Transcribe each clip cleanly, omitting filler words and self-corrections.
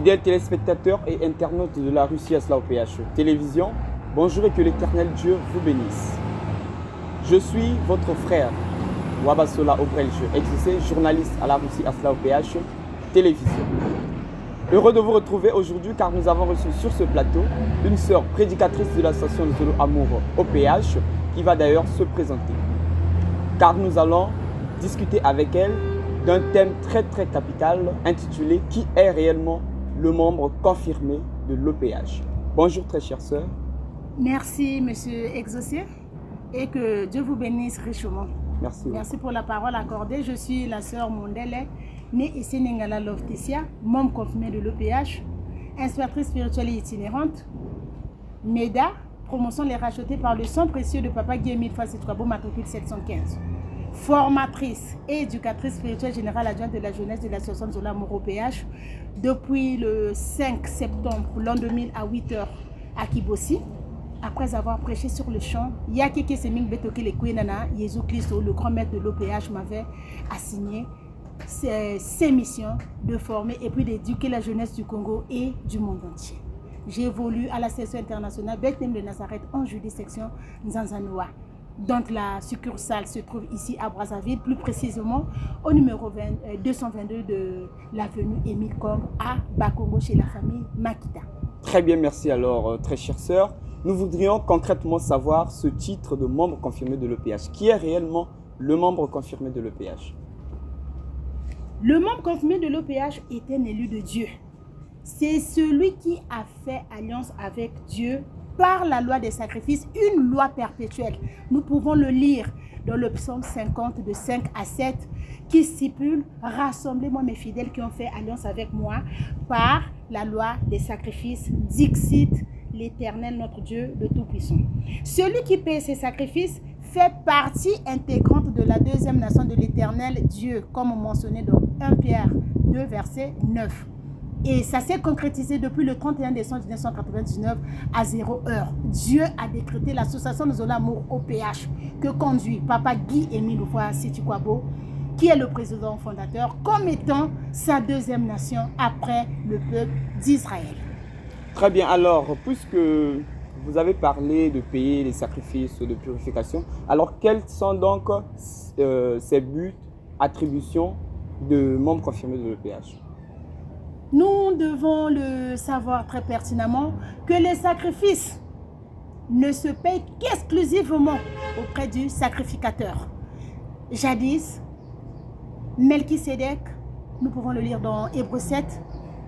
Fidèles téléspectateurs et internautes de la Russie Asla OPH Télévision, bonjour et que l'Éternel Dieu vous bénisse. Je suis votre frère, Wabasola Obrelche, exercé journaliste à la Russie Asla OPH Télévision. Heureux de vous retrouver aujourd'hui car nous avons reçu sur ce plateau une sœur prédicatrice de l'association de Zolo Amour OPH qui va d'ailleurs se présenter. Car nous allons discuter avec elle d'un thème très capital intitulé « Qui est réellement le membre confirmé de l'OPH ?» Bonjour très chère sœur. Merci monsieur Exaucé et que Dieu vous bénisse richement. Merci. Merci pour la parole accordée. Je suis la sœur Mondele, née ici Nengala Loftesia, membre confirmé de l'OPH, inspectrice spirituelle et itinérante, MEDA, promotion les rachetés par le sang précieux de Papa Guy-Émile Fassi-Twabo, matricule 715. Formatrice et éducatrice spirituelle générale adjointe de la jeunesse de l'association Zolo Amour OPH depuis le 5 septembre l'an 2000 à 8h à Kibossi. Après avoir prêché sur le champ, Yakeke Seming Betoke le Kouenana, Jésus Christ, le grand maître de l'OPH, m'avait assigné ses missions de former et puis d'éduquer la jeunesse du Congo et du monde entier. J'ai évolué à la section internationale Bethlehem de Nazareth en Judée section Nzanzanoa. Donc la succursale se trouve ici à Brazzaville, plus précisément au numéro 222 de l'avenue Émile Combe à Bakongo chez la famille Makita. Très bien, merci alors très chère sœur. Nous voudrions concrètement savoir ce titre de membre confirmé de l'OPH. Qui est réellement le membre confirmé de l'OPH? Le membre confirmé de l'OPH est un élu de Dieu. C'est celui qui a fait alliance avec Dieu par la loi des sacrifices, une loi perpétuelle. Nous pouvons le lire dans le psaume 50 de 5 à 7 qui stipule « Rassemblez-moi mes fidèles qui ont fait alliance avec moi par la loi des sacrifices, dixit l'Éternel notre Dieu le Tout-Puissant. » Celui qui paie ces sacrifices fait partie intégrante de la deuxième nation de l'Éternel Dieu, comme mentionné dans 1 Pierre 2, verset 9. Et ça s'est concrétisé depuis le 31 décembre 1999 à 0h. Dieu a décrété l'association de Zolo Amour OPH que conduit Papa Guy-Émile Fassi-Twabo, qui est le président fondateur, comme étant sa deuxième nation après le peuple d'Israël. Très bien, alors puisque vous avez parlé de payer les sacrifices de purification, alors quels sont donc ces buts, attributions de membres confirmés de l'OPH? Nous devons le savoir très pertinemment que les sacrifices ne se payent qu'exclusivement auprès du sacrificateur. Jadis, Melchisédek, nous pouvons le lire dans Hébreux 7,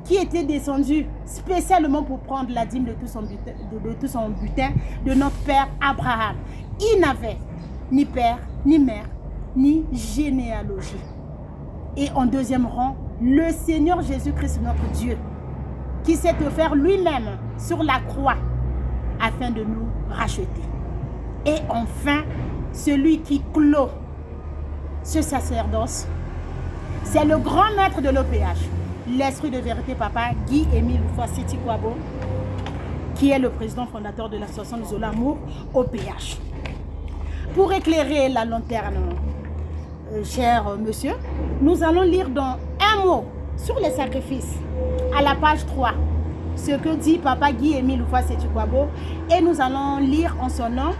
qui était descendu spécialement pour prendre la dîme de tout son butin de notre père Abraham. Il n'avait ni père, ni mère, ni généalogie. Et en deuxième rang, le Seigneur Jésus-Christ, notre Dieu, qui s'est offert lui-même sur la croix afin de nous racheter. Et enfin, celui qui clôt ce sacerdoce, c'est le grand maître de l'OPH, l'Esprit de vérité, Papa Guy-Émile Fassi-Twabo, qui est le président fondateur de l'association de Zolo Amour OPH. Pour éclairer la lanterne, cher monsieur, nous allons lire dans un mot sur les sacrifices, à la page 3, ce que dit Papa Guy-Émile Fassi-Twabo, et nous allons lire en son nom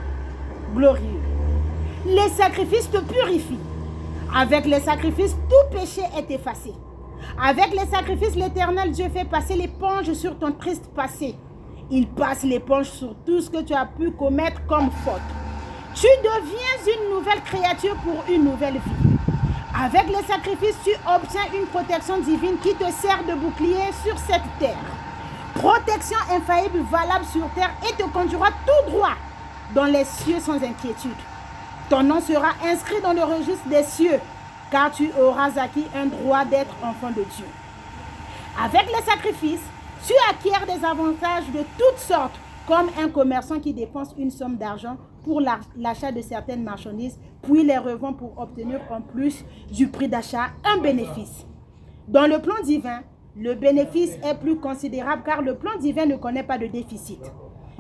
glorieux. Les sacrifices te purifient. Avec les sacrifices, tout péché est effacé. Avec les sacrifices, l'Éternel Dieu fait passer l'éponge sur ton triste passé. Il passe l'éponge sur tout ce que tu as pu commettre comme faute. Tu deviens une nouvelle créature pour une nouvelle vie. Avec les sacrifices, tu obtiens une protection divine qui te sert de bouclier sur cette terre. Protection infaillible, valable sur terre et te conduira tout droit dans les cieux sans inquiétude. Ton nom sera inscrit dans le registre des cieux, car tu auras acquis un droit d'être enfant de Dieu. Avec les sacrifices, tu acquiers des avantages de toutes sortes, comme un commerçant qui dépense une somme d'argent pour l'achat de certaines marchandises, puis les revend pour obtenir en plus du prix d'achat un bénéfice. Dans le plan divin, le bénéfice est plus considérable car le plan divin ne connaît pas de déficit.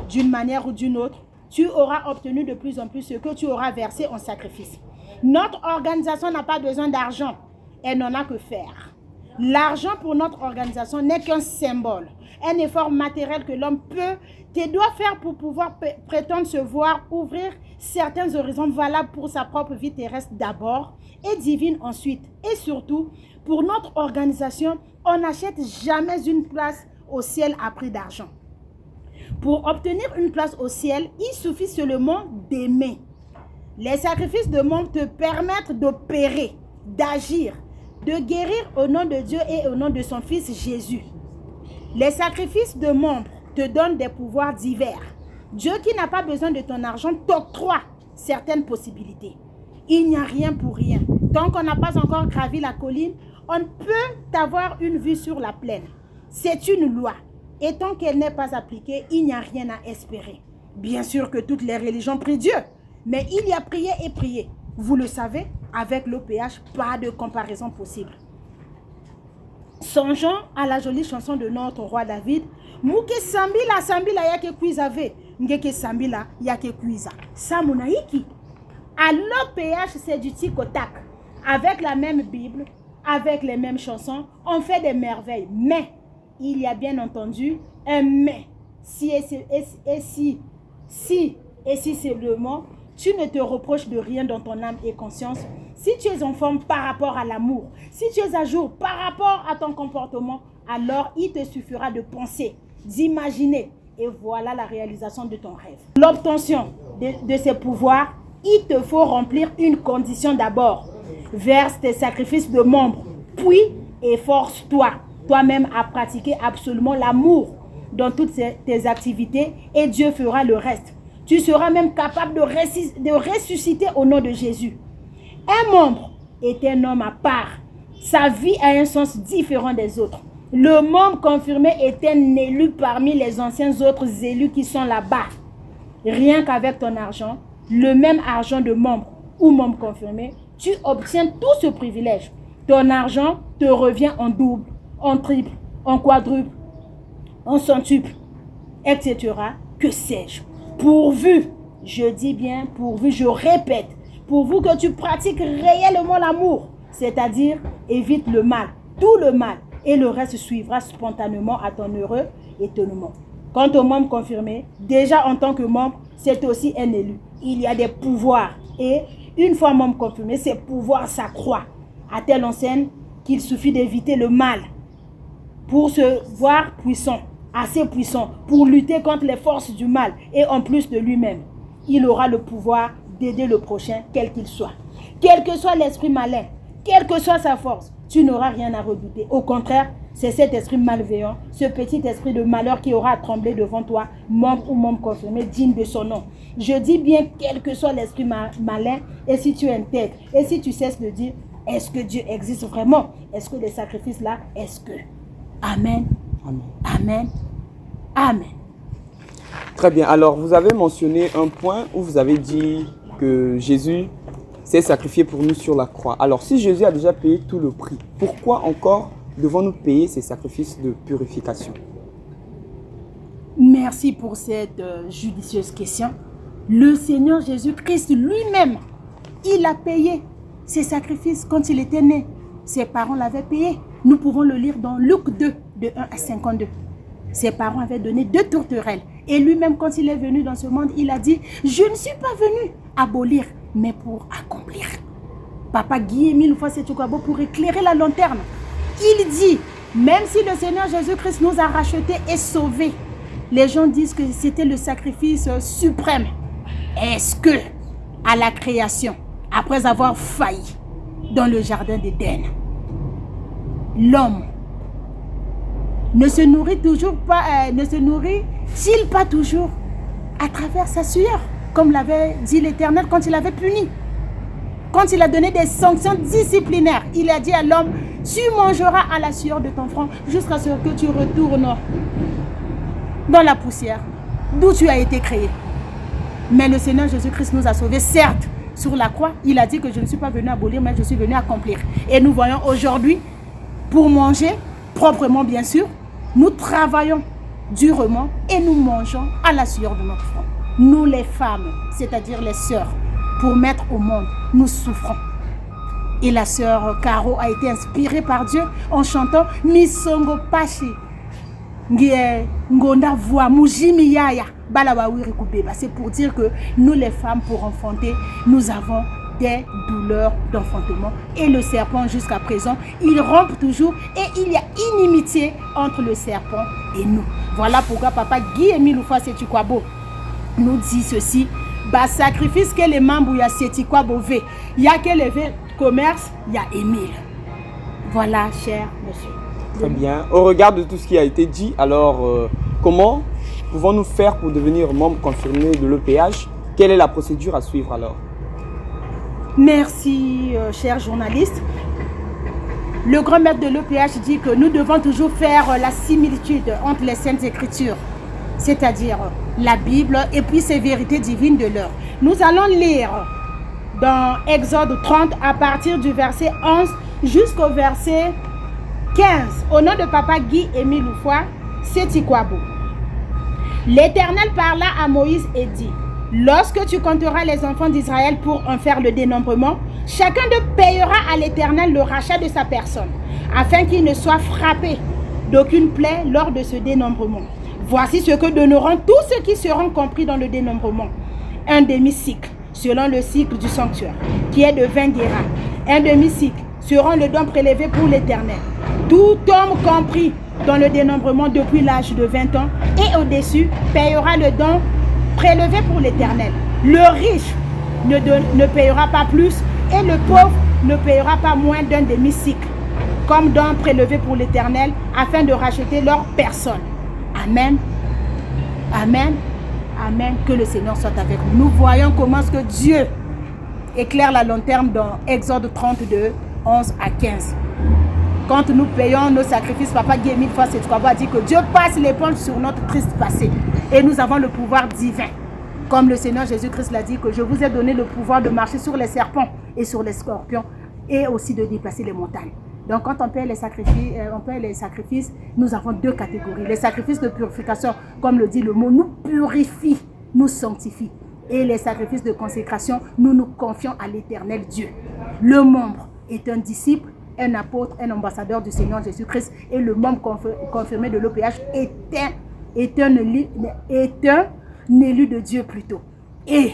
D'une manière ou d'une autre, tu auras obtenu de plus en plus ce que tu auras versé en sacrifice. Notre organisation n'a pas besoin d'argent, elle n'en a que faire. L'argent pour notre organisation n'est qu'un symbole, un effort matériel que l'homme peut et doit faire pour pouvoir prétendre se voir ouvrir certains horizons valables pour sa propre vie terrestre d'abord et divine ensuite. Et surtout, pour notre organisation, on n'achète jamais une place au ciel à prix d'argent. Pour obtenir une place au ciel, il suffit seulement d'aimer. Les sacrifices de membres te permettent d'opérer, d'agir, de guérir au nom de Dieu et au nom de son Fils Jésus. Les sacrifices de membres te donnent des pouvoirs divers. Dieu qui n'a pas besoin de ton argent t'octroie certaines possibilités. Il n'y a rien pour rien. Tant qu'on n'a pas encore gravi la colline, on peut avoir une vue sur la plaine. C'est une loi. Et tant qu'elle n'est pas appliquée, il n'y a rien à espérer. Bien sûr que toutes les religions prient Dieu, mais il y a prier et prier. Vous le savez, avec l'OPH, pas de comparaison possible. Songeons à la jolie chanson de notre roi David. Mouke sambila sambila yake kuizave, ngeke sambila yake kuiza. Samunaiki. À l'OPH, c'est du tic au tac. Avec la même Bible, avec les mêmes chansons, on fait des merveilles. Mais, il y a bien entendu un mais. Si seulement tu ne te reproches de rien dans ton âme et conscience, si tu es en forme par rapport à l'amour, si tu es à jour par rapport à ton comportement, alors il te suffira de penser, d'imaginer, et voilà la réalisation de ton rêve. L'obtention de ces pouvoirs, il te faut remplir une condition d'abord. Verse tes sacrifices de membres, puis efforce-toi, toi-même à pratiquer absolument l'amour dans toutes tes activités et Dieu fera le reste. Tu seras même capable de ressusciter au nom de Jésus. Un membre est un homme à part. Sa vie a un sens différent des autres. Le membre confirmé est un élu parmi les anciens autres élus qui sont là-bas. Rien qu'avec ton argent, le même argent de membre ou membre confirmé, tu obtiens tout ce privilège. Ton argent te revient en double, en triple, en quadruple, en centuple, etc. Que sais-je? Pourvu, je dis bien pourvu, je répète, pourvu que tu pratiques réellement l'amour, c'est-à-dire évite le mal, tout le mal, et le reste suivra spontanément à ton heureux étonnement. Quant au membre confirmé, déjà en tant que membre, c'est aussi un élu. Il y a des pouvoirs et une fois membre confirmé, ces pouvoirs s'accroissent à telle enseigne qu'il suffit d'éviter le mal pour se voir puissant, assez puissant pour lutter contre les forces du mal et en plus de lui-même. Il aura le pouvoir d'aider le prochain, quel qu'il soit. Quel que soit l'esprit malin, quelle que soit sa force, tu n'auras rien à redouter. Au contraire, c'est cet esprit malveillant, ce petit esprit de malheur qui aura à trembler devant toi, membre ou membre confirmé, digne de son nom. Je dis bien quel que soit l'esprit malin, et si tu intègres, et si tu cesses de dire, est-ce que Dieu existe vraiment? Est-ce que les sacrifices là, est-ce que? Amen. Amen. Amen. Amen. Très bien. Alors, vous avez mentionné un point où vous avez dit que Jésus s'est sacrifié pour nous sur la croix. Alors, si Jésus a déjà payé tout le prix, pourquoi encore devons-nous payer ces sacrifices de purification? Merci pour cette judicieuse question. Le Seigneur Jésus-Christ lui-même, il a payé ses sacrifices quand il était né. Ses parents l'avaient payé. Nous pouvons le lire dans Luc 2, de 1 à 52. Ses parents avaient donné 2 tourterelles. Et lui-même, quand il est venu dans ce monde, il a dit, je ne suis pas venu abolir, mais pour accomplir. Papa Guy Émile Foissetoukwabo pour éclairer la lanterne. Il dit, même si le Seigneur Jésus-Christ nous a rachetés et sauvés, les gens disent que c'était le sacrifice suprême. Est-ce que, à la création, après avoir failli dans le jardin d'Éden, l'homme ne se nourrit-il pas toujours à travers sa sueur, comme l'avait dit l'Éternel quand il avait puni? Quand il a donné des sanctions disciplinaires, il a dit à l'homme, tu mangeras à la sueur de ton front jusqu'à ce que tu retournes dans la poussière d'où tu as été créé. Mais le Seigneur Jésus-Christ nous a sauvés, certes, sur la croix, il a dit que je ne suis pas venu abolir, mais je suis venu accomplir. Et nous voyons aujourd'hui, pour manger, proprement bien sûr, nous travaillons durement et nous mangeons à la sueur de notre front. Nous les femmes, c'est-à-dire les sœurs, pour mettre au monde, nous souffrons. Et la sœur Caro a été inspirée par Dieu en chantant Misongo Pashi. Ngonda voix Mujimi Yaya Balawawiri Kubeba. C'est pour dire que nous les femmes pour enfanter, nous avons des douleurs d'enfantement. Et le serpent jusqu'à présent, il rampe toujours et il y a inimitié entre le serpent et nous. Voilà pourquoi papa Guy Émile Oufa Setikwabo nous dit ceci. Bah sacrifice que les membres y a Setikwabo V. Il y a que le commerce, il y a Émile. Voilà, cher monsieur. Très bien. Au regard de tout ce qui a été dit, alors comment pouvons-nous faire pour devenir membre confirmé de l'EPH? Quelle est la procédure à suivre alors? Merci, cher journaliste. Le grand maître de l'EPH dit que nous devons toujours faire la similitude entre les Saintes Écritures, c'est-à-dire la Bible et puis ses vérités divines de l'heure. Nous allons lire dans Exode 30 à partir du verset 11 jusqu'au verset 15. Au nom de papa Guy Émile Oufa Setikwabo. L'Éternel parla à Moïse et dit: lorsque tu compteras les enfants d'Israël pour en faire le dénombrement, chacun d'eux payera à l'Éternel le rachat de sa personne, afin qu'il ne soit frappé d'aucune plaie lors de ce dénombrement. Voici ce que donneront tous ceux qui seront compris dans le dénombrement. Un demi-cycle, selon le cycle du sanctuaire, qui est de 20 guéras. Un demi-cycle seront le don prélevé pour l'Éternel. Tout homme compris dans le dénombrement depuis l'âge de 20 ans et au-dessus payera le don prélevé pour l'Éternel. Le riche ne payera pas plus et le pauvre ne payera pas moins d'un demi-cycle, comme don prélevé pour l'Éternel, afin de racheter leur personne. Amen. Amen. Amen. Que le Seigneur soit avec nous. Nous voyons comment est-ce que Dieu éclaire la lanterne dans Exode 32, 11 à 15. Quand nous payons nos sacrifices, papa Guy Émile Oufa Setikwabo a dit que Dieu passe l'éponge sur notre triste passé. Et nous avons le pouvoir divin. Comme le Seigneur Jésus-Christ l'a dit, que je vous ai donné le pouvoir de marcher sur les serpents et sur les scorpions et aussi de déplacer les montagnes. Donc quand on paye les sacrifices, nous avons deux catégories. Les sacrifices de purification, comme le dit le mot, nous purifient, nous sanctifient. Et les sacrifices de consécration, nous nous confions à l'Éternel Dieu. Le membre est un disciple, un apôtre, un ambassadeur du Seigneur Jésus-Christ, et le membre confirmé de l'OPH est un élu de Dieu plutôt. Et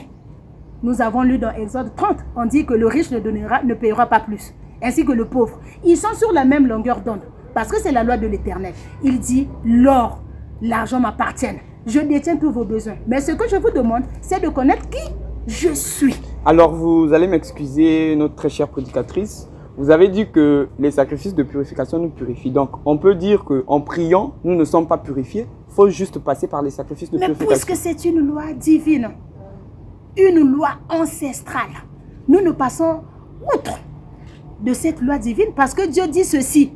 nous avons lu dans Exode 30, on dit que le riche ne payera pas plus, ainsi que le pauvre. Ils sont sur la même longueur d'onde, parce que c'est la loi de l'Éternel. Il dit, l'or, l'argent m'appartiennent, je détiens tous vos besoins. Mais ce que je vous demande, c'est de connaître qui je suis. Alors vous allez m'excuser, notre très chère prédicatrice. Vous avez dit que les sacrifices de purification nous purifient. Donc, on peut dire qu'en priant, nous ne sommes pas purifiés. Il faut juste passer par les sacrifices de purification. Mais puisque c'est une loi divine, une loi ancestrale, nous ne passons outre de cette loi divine parce que Dieu dit ceci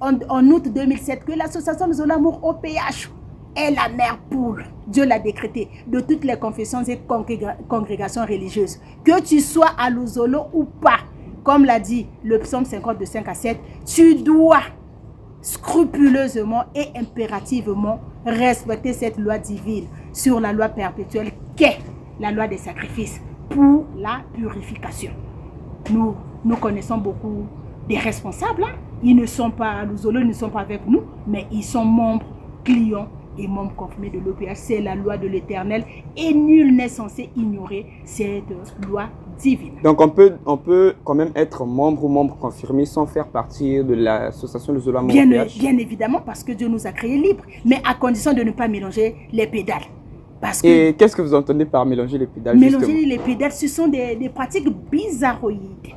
en août 2007, que l'association de l'amour OPH est la mère poule. Dieu l'a décrété de toutes les confessions et congrégations religieuses. Que tu sois à Luzolo ou pas, comme l'a dit le psaume 50 de 5 à 7, tu dois scrupuleusement et impérativement respecter cette loi divine sur la loi perpétuelle qu'est la loi des sacrifices pour la purification. Nous connaissons beaucoup des responsables. Hein? Ils ne sont pas à Luzolo, ils ne sont pas avec nous, mais ils sont membres, clients et membres confirmés de l'OPH. C'est la loi de l'Éternel et nul n'est censé ignorer cette loi divine. Donc on peut quand même être membre ou membre confirmé sans faire partie de l'association de Zola Bien évidemment, parce que Dieu nous a créés libres, mais à condition de ne pas mélanger les pédales. Parce que et qu'est-ce que vous entendez par mélanger les pédales? Mélanger les pédales, ce sont des pratiques bizarroïdes.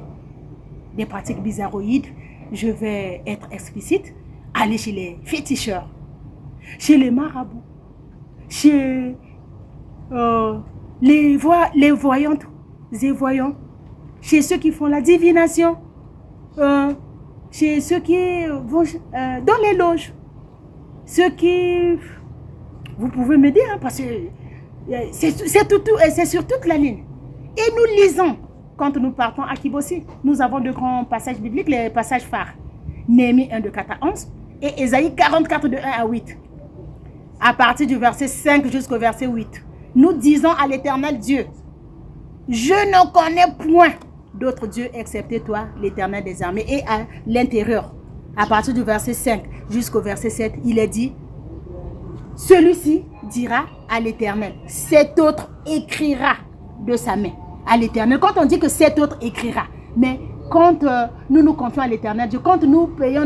Des pratiques bizarroïdes, je vais être explicite, aller chez les féticheurs, chez les marabouts, chez les voyantes et voyants, chez ceux qui font la divination, chez ceux qui vont dans les loges, ceux qui... Vous pouvez me dire, hein, parce que c'est sur toute la ligne. Et nous lisons, quand nous partons à Kibossi, nous avons de grands passages bibliques, les passages phares. Néhémie 1 de 4 à 11 et Ésaïe 44 de 1 à 8. À partir du verset 5 jusqu'au verset 8. Nous disons à l'Éternel Dieu, je ne connais point d'autres dieux excepté toi, l'Éternel des armées. Et à l'intérieur, à partir du verset 5 jusqu'au verset 7, il est dit, celui-ci dira à l'Éternel, cet autre écrira de sa main à l'Éternel. Quand on dit que cet autre écrira, mais quand nous nous confions à l'Éternel Dieu, quand nous payons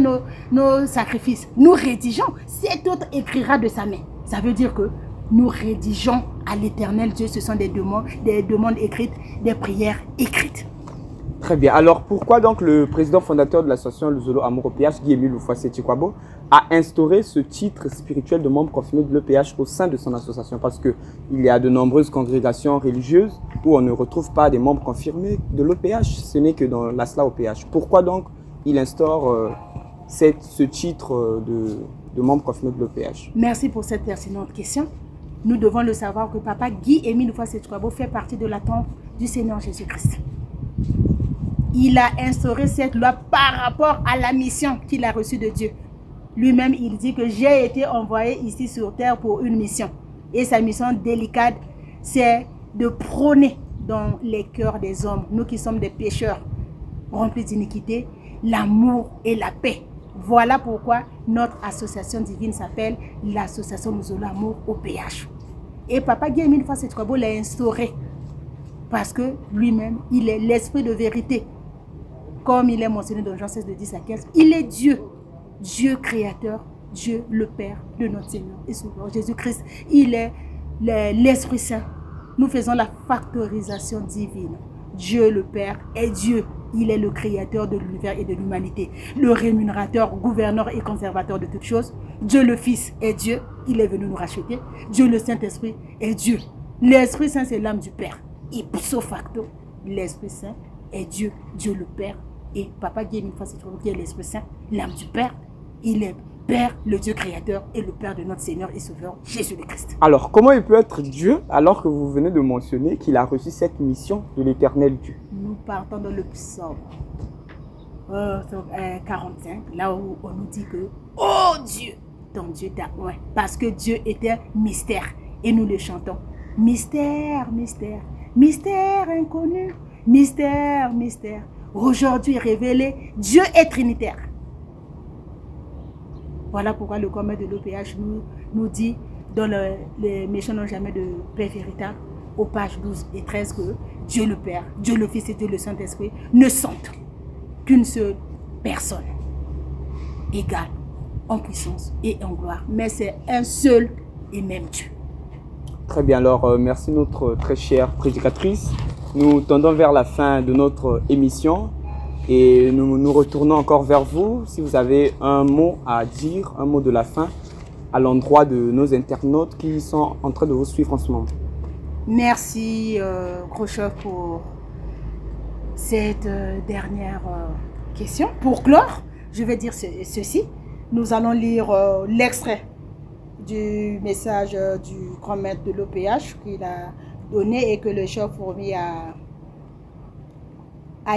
nos sacrifices, nous rédigeons, cet autre écrira de sa main. Ça veut dire que nous rédigeons à l'Éternel Dieu, ce sont des demandes écrites, des prières écrites. Très bien. Alors, pourquoi donc le président fondateur de l'association Luzolo Amour au PH, Guy-Émile Ufwase-Tikwabo, a instauré ce titre spirituel de membre confirmé de l'EPH au sein de son association? Parce qu'il y a de nombreuses congrégations religieuses où on ne retrouve pas des membres confirmés de l'EPH. Ce n'est que dans l'ASLA OPH. Pourquoi donc il instaure ce titre de membre confirmé de l'EPH? Merci pour cette pertinente question. Nous devons le savoir que Papa Guy-Émile Ufwase-Tikwabo fait partie de la tombe du Seigneur Jésus-Christ. Il a instauré cette loi par rapport à la mission qu'il a reçue de Dieu. Lui-même, il dit que j'ai été envoyé ici sur terre pour une mission. Et sa mission délicate, c'est de prôner dans les cœurs des hommes, nous qui sommes des pécheurs remplis d'iniquité, l'amour et la paix. Voilà pourquoi notre association divine s'appelle l'association Luzolo Amour au PH. Et Papa Guy-Émile Ufwase-Tikwabo l'a instauré parce que lui-même, il est l'esprit de vérité. Comme il est mentionné dans Jean 16, de 10 à 15, il est Dieu, Dieu créateur, Dieu le Père de notre Seigneur et Sauveur Jésus-Christ. Il est l'Esprit Saint. Nous faisons la factorisation divine. Dieu le Père est Dieu. Il est le créateur de l'univers et de l'humanité, le rémunérateur, gouverneur et conservateur de toutes choses. Dieu le Fils est Dieu. Il est venu nous racheter. Dieu le Saint-Esprit est Dieu. L'Esprit Saint, c'est l'âme du Père. Ipso facto, l'Esprit Saint est Dieu, Dieu le Père. Et Papa Guy-Émile Ufwase-Tikwabo, qui est l'Esprit Saint, l'âme du Père, il est Père, le Dieu créateur et le Père de notre Seigneur et Sauveur Jésus-Christ. Alors, comment il peut être Dieu alors que vous venez de mentionner qu'il a reçu cette mission de l'Éternel Dieu? Nous partons dans le psaume 45, là où on nous dit que « Oh Dieu, ton Dieu t'a oint » parce que Dieu était mystère et nous le chantons. Mystère, mystère, mystère inconnu, mystère, mystère. Aujourd'hui révélé, Dieu est trinitaire. Voilà pourquoi le commun de l'OPH nous dit, dans les méchants n'ont jamais de paix véritable, aux pages 12 et 13, que Dieu le Père, Dieu le Fils et Dieu le Saint-Esprit ne sont qu'une seule personne, égale en puissance et en gloire. Mais c'est un seul et même Dieu. Très bien, alors merci notre très chère prédicatrice. Nous tendons vers la fin de notre émission et nous nous retournons encore vers vous. Si vous avez un mot à dire, un mot de la fin à l'endroit de nos internautes qui sont en train de vous suivre en ce moment. Merci Khrouchtchev pour cette dernière question. Pour clore, je vais dire ceci. Nous allons lire l'extrait du message du grand maître de l'OPH qu'il a donné et que le chef Fourmi a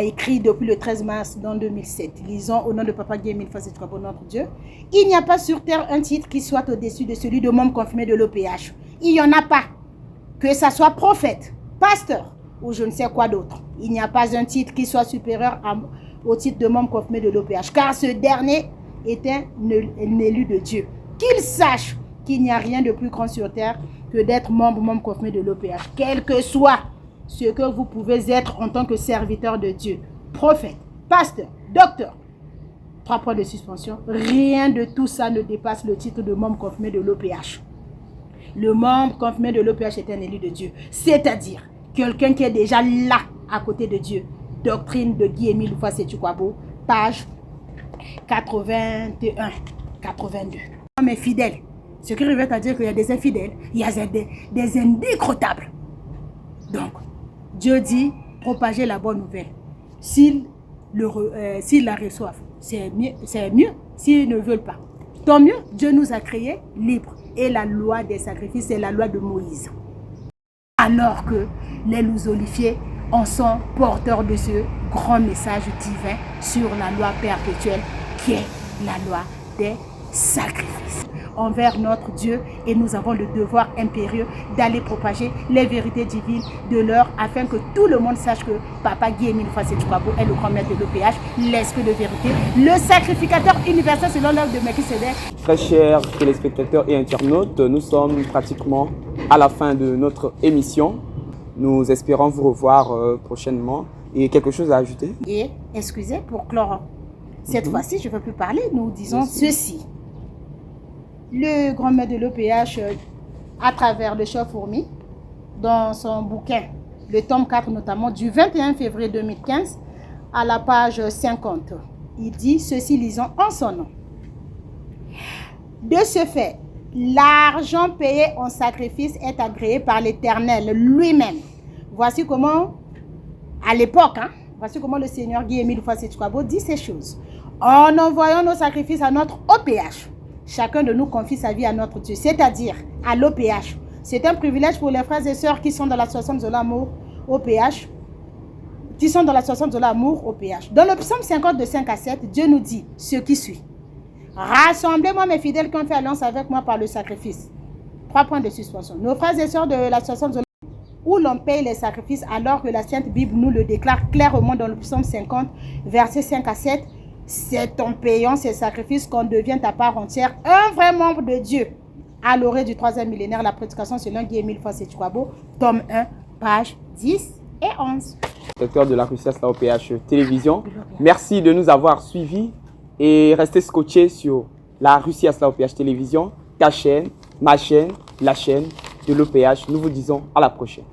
écrit depuis le 13 mars dans 2007. Lisons au nom de Papa Guy-Émile Ufwase-Tikwabo, notre Dieu. Il n'y a pas sur terre un titre qui soit au-dessus de celui de membre confirmé de l'OPH. Il n'y en a pas. Que ça soit prophète, pasteur ou je ne sais quoi d'autre. Il n'y a pas un titre qui soit supérieur au titre de membre confirmé de l'OPH. Car ce dernier est un élu de Dieu. Qu'il sache qu'il n'y a rien de plus grand sur terre que d'être membre confirmé de l'OPH. Quel que soit ce que vous pouvez être en tant que serviteur de Dieu, prophète, pasteur, docteur. 3 points de suspension. Rien de tout ça ne dépasse le titre de membre confirmé de l'OPH. Le membre confirmé de l'OPH est un élu de Dieu. C'est-à-dire quelqu'un qui est déjà là, à côté de Dieu. Doctrine de Guy-Émile Ufwase-Tikwabo, page 81, 82. Mais fidèle. Ce qui revient à dire qu'il y a des infidèles, il y a des indécrottables. Donc, Dieu dit, propager la bonne nouvelle. S'ils la reçoivent, c'est mieux. S'ils ne veulent pas, tant mieux. Dieu nous a créés libres. Et la loi des sacrifices, c'est la loi de Moïse. Alors que les luzolifiés en sont porteurs de ce grand message divin sur la loi perpétuelle qui est la loi des sacrifices. envers notre Dieu et nous avons le devoir impérieux d'aller propager les vérités divines de l'heure afin que tout le monde sache que Papa Guy-Émile Houphouët-Boigny est le grand maître de l'OPH, l'esprit de vérité, le sacrificateur universel selon l'œuvre de Melchisédek. Très chers téléspectateurs et internautes, nous sommes pratiquement à la fin de notre émission. Nous espérons vous revoir prochainement. Et quelque chose à ajouter? Et, excusez pour clore, cette fois-ci, je ne veux plus parler, nous disons ceci. Le grand maître de l'OPH, à travers le chef Fourmi, dans son bouquin, le tome 4 notamment, du 21 février 2015, à la page 50, il dit ceci, lisons en son nom. De ce fait, l'argent payé en sacrifice est agréé par l'Éternel lui-même. Voici comment, à l'époque, voici comment le Seigneur Guy-Émile Houphouët-Boigny dit ces choses. En envoyant nos sacrifices à notre OPH, chacun de nous confie sa vie à notre Dieu, c'est-à-dire à l'OPH. C'est un privilège pour les frères et sœurs qui sont dans l'association de l'amour OPH, Dans le psaume 50 de 5 à 7, Dieu nous dit ce qui suit. Rassemblez-moi mes fidèles qui ont fait alliance avec moi par le sacrifice. 3 points de suspension. Nos frères et sœurs de l'association de l'amour, où l'on paye les sacrifices alors que la Sainte Bible nous le déclare clairement dans le psaume 50, versets 5 à 7. C'est en payant ces sacrifices qu'on devient à part entière un vrai membre de Dieu. À l'orée du 3e millénaire, la prédication selon Guy-Émile Houphouët-Boigny, tome 1, page 10 et 11. Directeur de la RUCIAS, la OPH Télévision, merci de nous avoir suivis et restez scotchés sur la RUCIAS, la OPH Télévision, ta chaîne, ma chaîne, la chaîne de l'OPH. Nous vous disons à la prochaine.